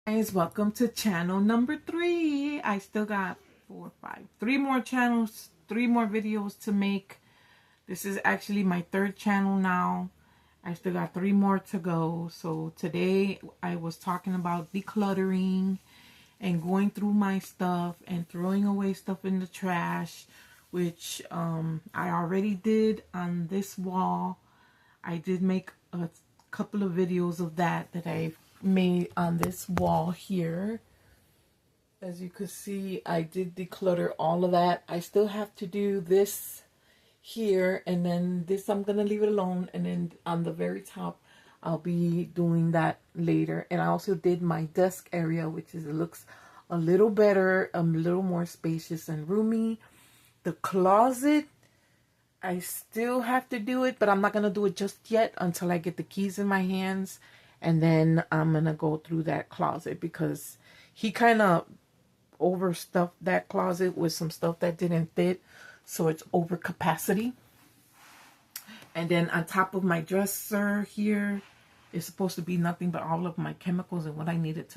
Guys, welcome to channel number 3. I still got 3 more channels, 3 more videos to make. This is actually my 3rd channel now. I still got 3 more to go. So today I was talking about decluttering and going through my stuff and throwing away stuff in the trash, which I already did on this wall. I did make a couple of videos of that I've made on this wall here. As you can see, I did declutter all of that. I still have to do this here, and then this I'm gonna leave it alone, and then on the very top I'll be doing that later. And I also did my desk area, which is, it looks a little better, a little more spacious and roomy. The closet, I still have to do it, but I'm not gonna do it just yet until I get the keys in my hands. And then I'm going to go through that closet because he kind of overstuffed that closet with some stuff that didn't fit. So it's over capacity. And then on top of my dresser here is supposed to be nothing but all of my chemicals and what I needed to